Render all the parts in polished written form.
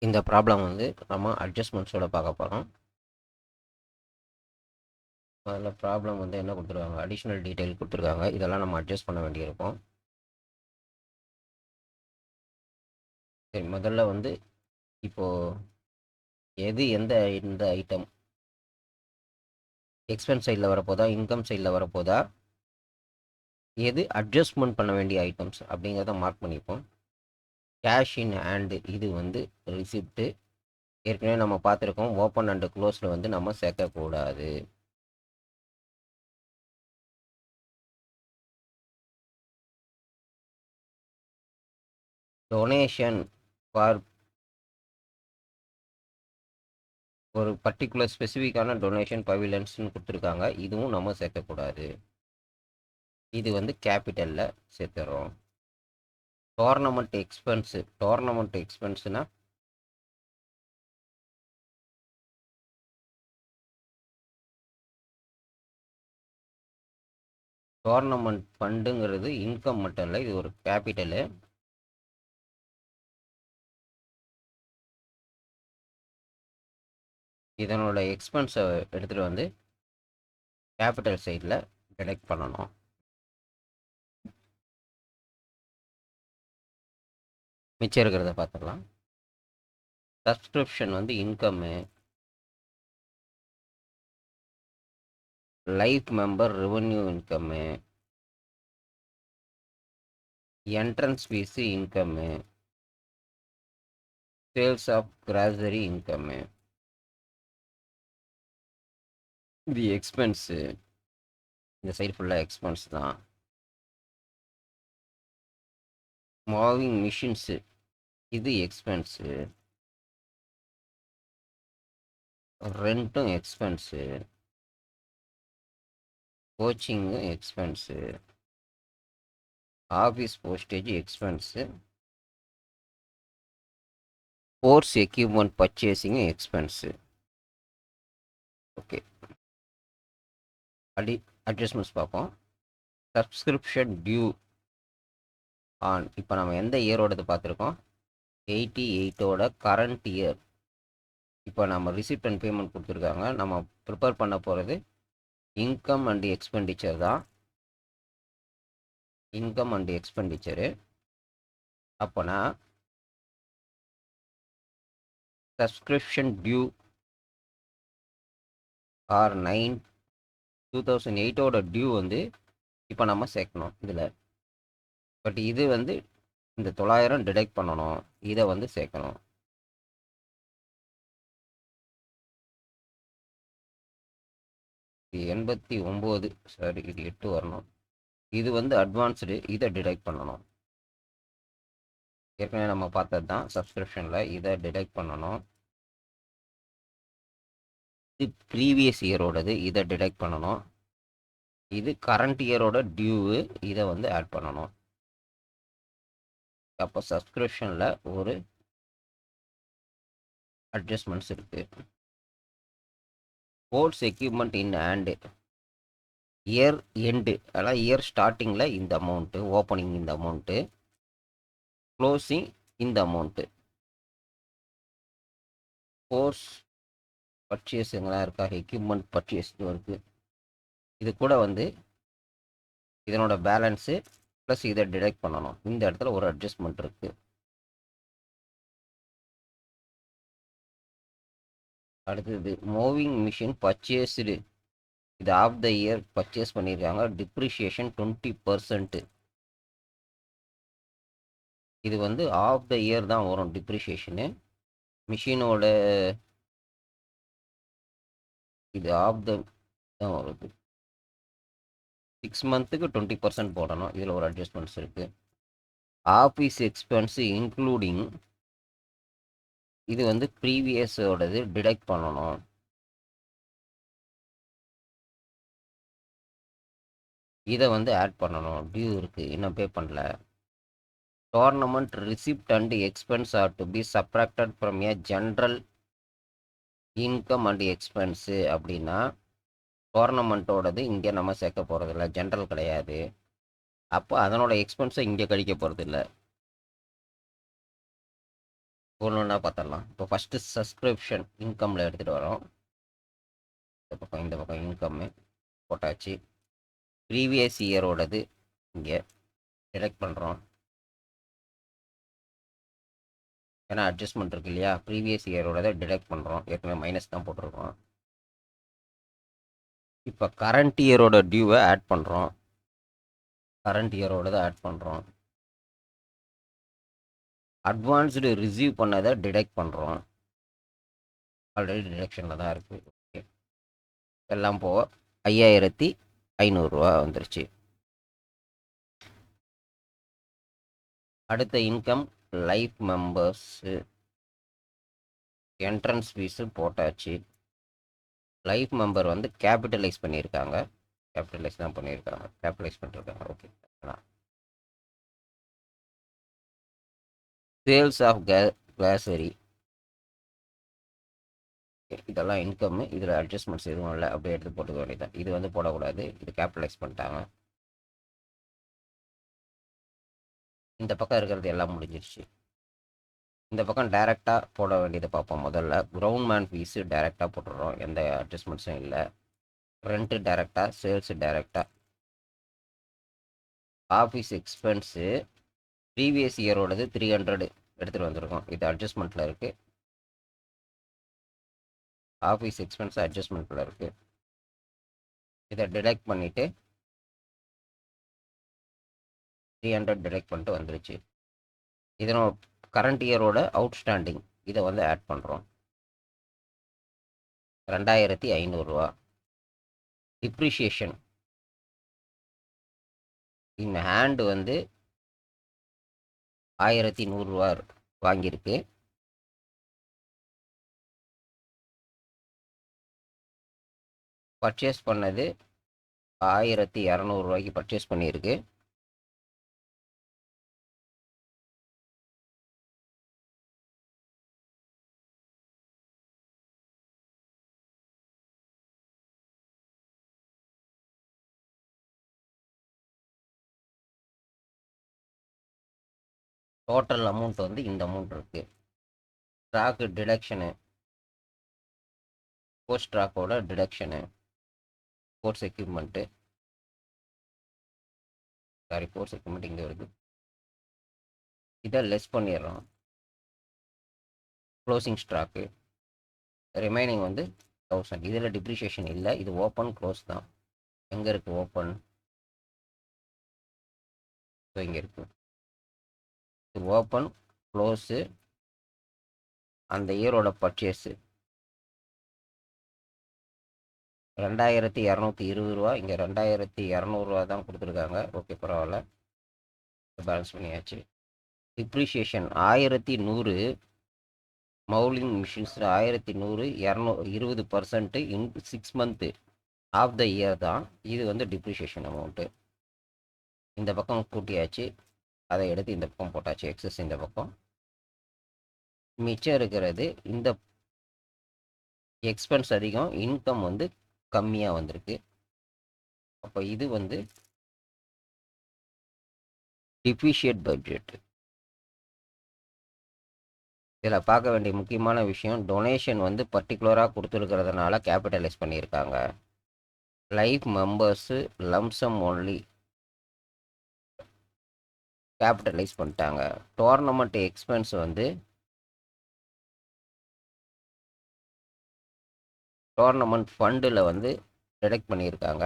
இந்த ப்ராப்ளம் வந்து நம்ம அட்ஜஸ்ட்மெண்ட்ஸோட பார்க்க போகிறோம். அதில் ப்ராப்ளம் வந்து என்ன கொடுத்துருக்காங்க, அடிஷ்னல் டீட்டெயில் கொடுத்துருக்காங்க. இதெல்லாம் நம்ம அட்ஜஸ்ட் பண்ண வேண்டியிருக்கும். சரி, முதல்ல வந்து இப்போது இந்த ஐட்டம் எக்ஸ்பென்ஸ் சைடில் வரப்போதா, இன்கம் சைடில் வரப்போதா, எது அட்ஜஸ்ட்மெண்ட் பண்ண வேண்டிய ஐட்டம்ஸ் அப்படிங்கிறத மார்க் பண்ணிப்போம். கேஷ் இன் ஹேண்டு இது வந்து ரிசிப்ட்டு. ஏற்கனவே நம்ம பார்த்துருக்கோம், ஓப்பன் அண்ட் க்ளோஸில் வந்து நம்ம சேர்க்கக்கூடாது. டொனேஷன் ஃபார் ஒரு பர்டிகுலர் ஸ்பெசிஃபிக்கான டொனேஷன் பவிலியன்ஸ்னு கொடுத்துருக்காங்க. இதுவும் நம்ம சேர்க்கக்கூடாது. இது வந்து கேபிட்டலில் சேர்த்துறோம். டோர்னமெண்ட் எக்ஸ்பென்ஸ்னா டோர்னமெண்ட் ஃபண்டுங்கிறது இன்கம் மட்டும் இல்லை, இது ஒரு கேபிட்டலு. இதனோட எக்ஸ்பென்ஸை எடுத்துகிட்டு வந்து கேபிட்டல் சைடில் டிடெக்ட் பண்ணணும். மிச்சம் இருக்கிறத பார்த்துக்கலாம். சப்ஸ்கிரிப்ஷன் வந்து income. Life member revenue income. Entrance fees income. Sales of grocery income. இது எக்ஸ்பென்ஸு. இந்த சைடு ஃபுல்லாக எக்ஸ்பென்ஸ் தான். மூவிங் மிஷின்ஸு இது எக்ஸ்பென்ஸு. ரெண்ட்டும் எக்ஸ்பென்ஸு. கோச்சிங்கும் expense. Office postage expense. Course equipment பர்ச்சேசிங்கும் எக்ஸ்பென்ஸு. ஓகே, அட்ஜஸ்ட்மெண்ட்ஸ் பார்ப்போம். Subscription due on. இப்போ நம்ம எந்த இயரோடது பார்த்துருக்கோம், 88ஓட கரண்ட் இயர். இப்போ நம்ம ரிசிப்ட் அண்ட் பேமெண்ட் கொடுத்துருக்காங்க. நம்ம ப்ரிப்பேர் பண்ண போகிறது இன்கம் அண்ட் எக்ஸ்பெண்டிச்சர் தான். Income and expenditure. அப்போனா சப்ஸ்கிரிப்ஷன் டியூ ஆர் 2008ஓட டியூ வந்து இப்போ நம்ம சேர்க்கணும் இதில். பட் இது வந்து இந்த 900 டிடெக்ட் பண்ணணும், இதை வந்து சேர்க்கணும். இது 89, சாரி இது 8 வரணும். இது வந்து அட்வான்ஸ்டு, இதை டிடெக்ட் பண்ணணும். ஏற்கனவே நம்ம பார்த்தது தான் சப்ஸ்கிரிப்ஷனில், இதை டிடெக்ட் பண்ணணும். இது ப்ரீவியஸ் இயரோடது, இதை டிடெக்ட் பண்ணணும். இது கரண்ட் இயரோட டியூவு, இதை வந்து ஆட் பண்ணணும். அப்போ சப்ஸ்கிரிப்ஷனில் ஒரு அட்ஜஸ்ட்மெண்ட்ஸ் இருக்குது. ஸ்போர்ட்ஸ் எக்யூப்மெண்ட் இன் ஹேண்டு இயர் எண்டு, அதாவது இயர் ஸ்டார்டிங்கில் இந்த அமௌண்ட்டு, ஓப்பனிங் இந்த அமௌண்ட்டு, க்ளோசிங் இந்த அமௌண்ட்டு. ஸ்போர்ட்ஸ் பர்ச்சேஸுங்களாம் இருக்கா, எக்யூப்மெண்ட் பர்ச்சேஸ் இருக்குது. இது கூட வந்து இதனோட பேலன்ஸு ப்ளஸ் இதை டிடெக்ட் பண்ணணும். இந்த இடத்துல ஒரு அட்ஜஸ்ட்மெண்ட் இருக்குது. அடுத்தது மூவிங் மிஷின் பர்ச்சேஸ்டு, இது ஆஃப் த இயர் பர்ச்சேஸ் பண்ணியிருக்காங்க. டிப்ரிஷியேஷன் 20%. இது வந்து ஆஃப் த இயர் தான் வரும் டிப்ரிஷியேஷனு. மிஷினோட இது ஆஃப் த தான் வருது. 6 மந்த்துக்கு 20% போடணும். இதில் ஒரு அட்ஜஸ்ட்மெண்ட்ஸ் இருக்குது. ஆஃபீஸ் எக்ஸ்பென்ஸு இன்க்ளூடிங், இது வந்து ப்ரீவியஸோடது டிடெக்ட் பண்ணணும். இதை வந்து ஆட் பண்ணணும். டியூ இருக்குது, இன்னும் பே பண்ணல. Tournament receipt and expense are to be subtracted from a general income and expense. அப்படின்னா டோர்னமெண்ட்டோடது இங்கே நம்ம சேர்க்க போகிறதில்ல, ஜென்ரல் கிடையாது. அப்போ அதனோட எக்ஸ்பென்ஸை இங்கே கழிக்க போகிறதில்ல. ஒன்று ஒன்றா பார்த்துடலாம். இப்போ ஃபஸ்ட்டு சப்ஸ்கிரிப்ஷன் இன்கமில் எடுத்துகிட்டு வரோம். இந்த பக்கம் இன்கம்மு போட்டாச்சு. ப்ரீவியஸ் இயரோடது இங்கே செலக்ட் பண்ணுறோம். ஏன்னா அட்ஜஸ்ட்மெண்ட் இருக்கு இல்லையா, ப்ரீவியஸ் இயரோட டிடெக்ட் பண்ணுறோம். ஏற்கனவே மைனஸ் தான் போட்டிருக்கோம். இப்போ கரண்ட் இயரோட டியூவை ஆட் பண்ணுறோம். கரண்ட் இயரோட ஆட் பண்ணுறோம். அட்வான்ஸ்டு ரிசீவ் பண்ணதை டிடெக்ட் பண்ணுறோம். ஆல்ரெடி டிடெக்ஷனில் தான் இருக்குது. ஓகே, எல்லாம் போக 5500 வந்துருச்சு. அடுத்த income life members entrance fees போட்டாச்சு. லைஃப் மெம்பர் வந்து கேபிட்டலைஸ் பண்ணியிருக்காங்க. கேபிட்டலைஸ் தான் பண்ணியிருக்காங்க. கேபிட்டலைஸ் பண்ணியிருக்காங்க. ஓகே, சேல்ஸ் ஆஃப் கிளாசரி இதெல்லாம் இன்கம்மு. இதில் அட்ஜஸ்ட்மெண்ட்ஸ் எதுவும் இல்லை, அப்படியே எடுத்து போட்டுக்க வேண்டியதான். இது வந்து போடக்கூடாது, இது கேபிட்டலைஸ் பண்ணிட்டாங்க. இந்த பக்கம் இருக்கிறது எல்லாம் முடிஞ்சிருச்சு. இந்த பக்கம் டைரெக்டாக போட வேண்டியதை பார்ப்போம். முதல்ல கிரவுண்ட் மேன் ஃபீஸு டைரெக்டாக போட்டுடுறோம், எந்த அட்ஜஸ்ட்மெண்ட்ஸும் இல்லை. ரெண்ட்டு டைரெக்டாக, சேல்ஸு டைரெக்டாக. ஆஃபீஸ் எக்ஸ்பென்ஸு ப்ரீவியஸ் இயரோடது 300 எடுத்துகிட்டு வந்திருக்கோம். இது அட்ஜஸ்ட்மெண்ட்டில் இருக்குது. ஆஃபீஸ் எக்ஸ்பென்ஸ் அட்ஜஸ்ட்மெண்ட்டில் இருக்குது. இதை டிடெக்ட் பண்ணிவிட்டு 300 டிடெக்ட் பண்ணிட்டு வந்துருச்சு. இதனோட கரண்ட் இயரோட அவுட்ஸ்டாண்டிங் இதை வந்து ஆட் பண்ணுறோம். 2500. டிப்ரிஷியேஷன் இன் ஹேண்டு வந்து 1100 வாங்கியிருக்கு. பர்ச்சேஸ் பண்ணது 1200 பர்ச்சேஸ் பண்ணியிருக்கு. டோட்டல் அமௌண்ட் வந்து இந்த அமௌண்ட் இருக்குது. ஸ்டாக்கு டிடக்ஷனு, ஸ்போர்ட்ஸ் ஸ்டாக்கோட deduction, sports equipment, sports equipment இங்கே வருது. இதை லெஸ் பண்ணிடுறோம். க்ளோசிங் ஸ்டாக்கு ரிமைனிங் வந்து 1000. இதில் டிப்ரிஷியேஷன் இல்லை, இது ஓப்பன் க்ளோஸ் தான். எங்கே இருக்குது ஓப்பன்? ஸோ இங்கே இருக்குது. இது ஓப்பன் க்ளோஸு, அந்த இயரோட பர்ச்சேஸு 2220. இங்கே 2200 தான் கொடுத்துருக்காங்க. ஓகே, பரவாயில்ல, பேலன்ஸ் பண்ணியாச்சு. Depreciation 1100. Moulding machines 1100, 20% in 6 month of the year தான். இது வந்து டிப்ரிஷியேஷன் அமௌண்ட்டு. இந்த பக்கம் கூட்டியாச்சு, அதை எடுத்து இந்த பக்கம் போட்டாச்சு. எக்ஸஸ் இந்த பக்கம். மிச்சம் இருக்கிறது இந்த எக்ஸ்பென்ஸ் அதிகம், இன்கம் வந்து கம்மியாக வந்திருக்கு. அப்போ இது வந்து டிஃபிஷியட் பட்ஜெட். இதில் பார்க்க வேண்டிய முக்கியமான விஷயம், டொனேஷன் வந்து பர்டிகுலராக கொடுத்துருக்கிறதுனால கேபிட்டலைஸ் பண்ணியிருக்காங்க. Life members lump sum only capitalise பண்ணிட்டாங்க. டோர்னமெண்ட் எக்ஸ்பென்ஸ் வந்து டோர்னமெண்ட் ஃபண்டில் வந்து டிடெக்ட் பண்ணியிருக்காங்க.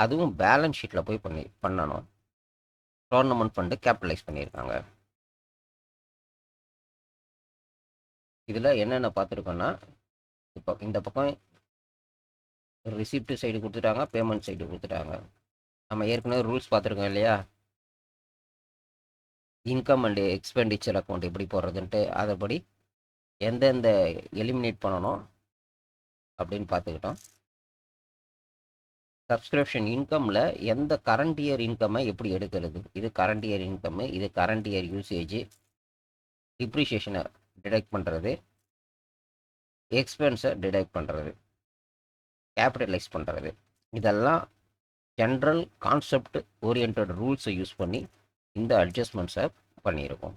அதுவும் பேலன்ஸ் ஷீட்டில் போய் பண்ணணும். டோர்னமெண்ட் ஃபண்டு கேபிட்டலைஸ் பண்ணியிருக்காங்க. இதில் என்னென்ன பார்த்துருக்கோன்னா, இப்போ இந்த பக்கம் ரிசிப்ட் சைடு கொடுத்துட்டாங்க, பேமெண்ட் சைடு கொடுத்துட்டாங்க. நம்ம ஏற்கனவே ரூல்ஸ் பார்த்துருக்கோம் இல்லையா, இன்கம் அண்ட் எக்ஸ்பெண்டிச்சர் அக்கௌண்ட் எப்படி போடுறதுன்ட்டு. அதைப்படி எந்தெந்த எலிமினேட் பண்ணணும் அப்படின்னு பார்த்துக்கிட்டோம். சப்ஸ்கிரிப்ஷன் இன்கமில் எந்த கரண்ட் இயர் இன்கம்மை எப்படி எடுக்கிறது, இது கரண்ட் இயர் இன்கம்மு, இது கரண்ட் இயர் யூசேஜ், டிப்ரிஷியேஷனை டிடெக்ட் பண்ணுறது, எக்ஸ்பென்ஸை டிடெக்ட் பண்ணுறது, கேபிட்டலைஸ் பண்ணுறது, இதெல்லாம் ஜென்ரல் கான்செப்ட் ஓரியன்ட் ரூல்ஸை யூஸ் பண்ணி இந்த அட்ஜஸ்ட்மெண்ட்ஸை பண்ணியிருக்கோம்.